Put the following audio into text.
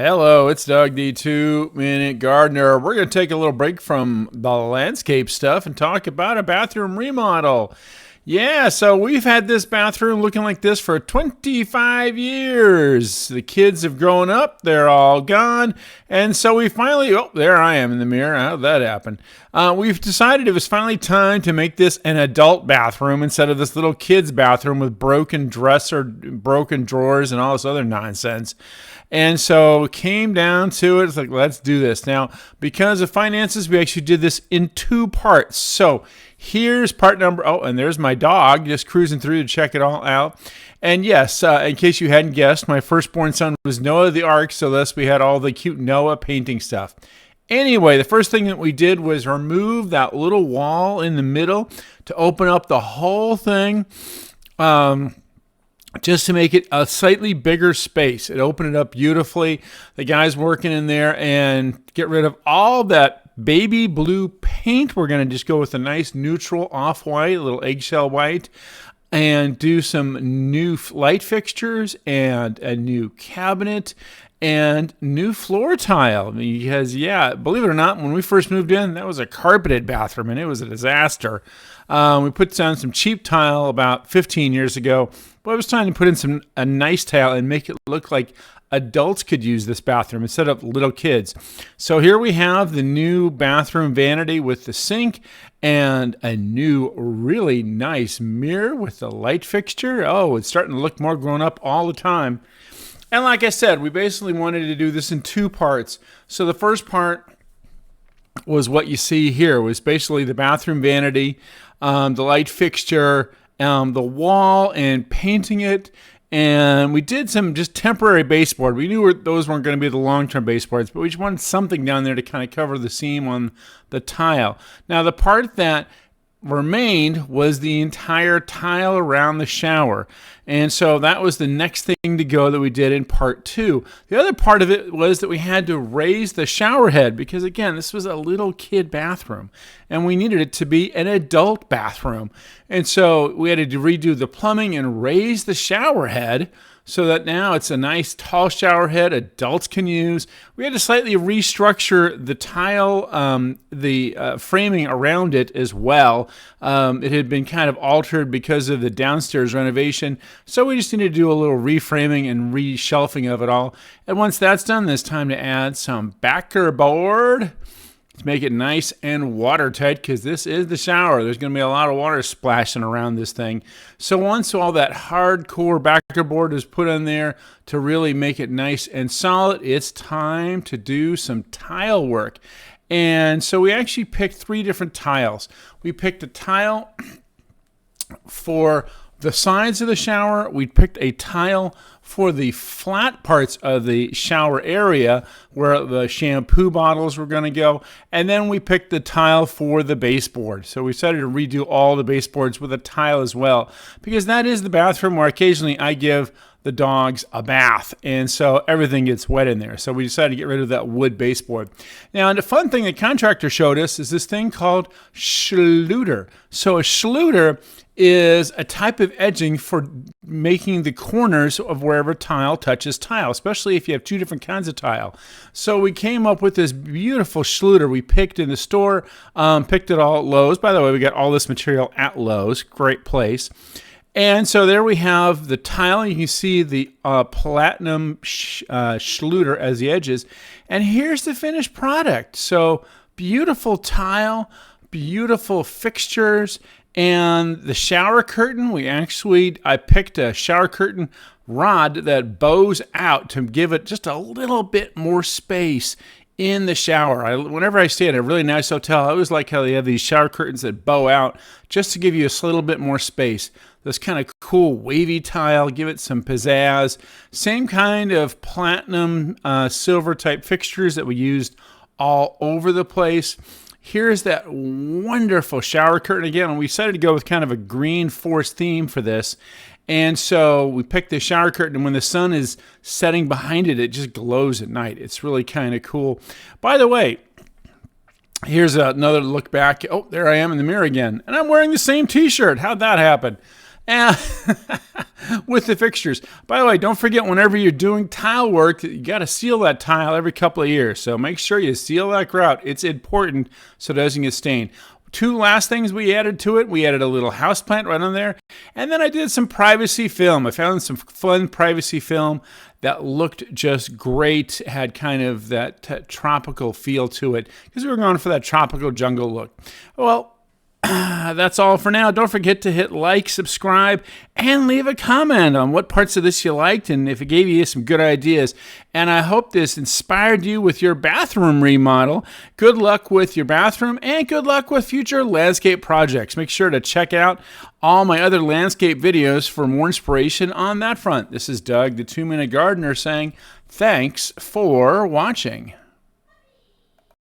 Hello, it's Doug, the 2 Minute Gardener. We're going to take a little break from the landscape stuff and talk about a bathroom remodel. Yeah, so we've had this bathroom looking like this for 25 years. The kids have grown up, they're all gone, and so we finally, oh, there I am in the mirror. How'd that happen? We've decided it was finally time to make this an adult bathroom instead of this little kid's bathroom with broken dresser, broken drawers, and all this other nonsense. And so it came down to it. It's like, let's do this. Now, because of finances, we actually did this in 2 parts. So here's part number, oh, and there's my dog just cruising through to check it all out. And yes, in case you hadn't guessed, my firstborn son was Noah the Ark, so thus we had all the cute Noah painting stuff. Anyway, the first thing that we did was remove that little wall in the middle to open up the whole thing. Just to make it a slightly bigger space. It opened it up beautifully. The guy's working in there and get rid of all that baby blue paint. We're going to just go with a nice neutral off-white, a little eggshell white, and do some new light fixtures and a new cabinet and new floor tile. Because, yeah, believe it or not, when we first moved in, that was a carpeted bathroom, and it was a disaster. We put down some cheap tile about 15 years ago, but it was time to put in a nice tile and make it look like adults could use this bathroom instead of little kids. So here we have the new bathroom vanity with the sink and a new really nice mirror with the light fixture. Oh, it's starting to look more grown up all the time. And like I said, we basically wanted to do this in 2 parts. So the first part was what you see here, was basically the bathroom vanity, the light fixture, the wall, and painting it. And we did some just temporary baseboard. We knew those weren't going to be the long-term baseboards, but we just wanted something down there to kind of cover the seam on the tile. Now, the part that remained was the entire tile around the shower. And so that was the next thing to go that we did in part 2. The other part of it was that we had to raise the shower head because, again, this was a little kid bathroom and we needed it to be an adult bathroom. And so we had to redo the plumbing and raise the shower head so that now it's a nice tall shower head adults can use. We had to slightly restructure the tile, the framing around it as well. It had been kind of altered because of the downstairs renovation, so we just need to do a little reframing and reshelving of it all. And once that's done, it's time to add some backer board to make it nice and watertight, because this is the shower. There's going to be a lot of water splashing around this thing. So once all that hardcore backer board is put in there to really make it nice and solid, it's time to do some tile work. And so we actually picked 3 different tiles. We picked a tile for the sides of the shower. We picked a tile for the flat parts of the shower area where the shampoo bottles were going to go. And then we picked the tile for the baseboard. So we decided to redo all the baseboards with a tile as well, because that is the bathroom where occasionally I give the dogs a bath, and so everything gets wet in there. So we decided to get rid of that wood baseboard. Now, and the fun thing the contractor showed us is this thing called schluter. So a schluter is a type of edging for making the corners of wherever tile touches tile, especially if you have 2 different kinds of tile. So we came up with this beautiful schluter we picked in the store, picked it all at Lowe's. By the way, we got all this material at Lowe's, great place. And so there we have the tile. You can see the platinum schluter as the edges. And here's the finished product. So beautiful tile, beautiful fixtures, and the shower curtain. I picked a shower curtain rod that bows out to give it just a little bit more space in the shower. Whenever I stay at a really nice hotel, I always like how they have these shower curtains that bow out just to give you a little bit more space. This kind of cool wavy tile, give it some pizzazz. Same kind of platinum silver type fixtures that we used all over the place. Here's that wonderful shower curtain again. And we decided to go with kind of a green forest theme for this. And so we picked the shower curtain, and when the sun is setting behind it, it just glows at night. It's really kind of cool. By the way, here's another look back. Oh, there I am in the mirror again. And I'm wearing the same t-shirt. How'd that happen? And with the fixtures. By the way, don't forget whenever you're doing tile work, you got to seal that tile every couple of years. So make sure you seal that grout. It's important so it doesn't get stained. Two last things we added to it. We added a little houseplant right on there. And then I did some privacy film. I found some fun privacy film that looked just great, had kind of that tropical feel to it because we were going for that tropical jungle look. Well, that's all for now. Don't forget to hit like, subscribe, and leave a comment on what parts of this you liked and if it gave you some good ideas. And I hope this inspired you with your bathroom remodel. Good luck with your bathroom and good luck with future landscape projects. Make sure to check out all my other landscape videos for more inspiration on that front. This is Doug, the 2-Minute Gardener, saying thanks for watching.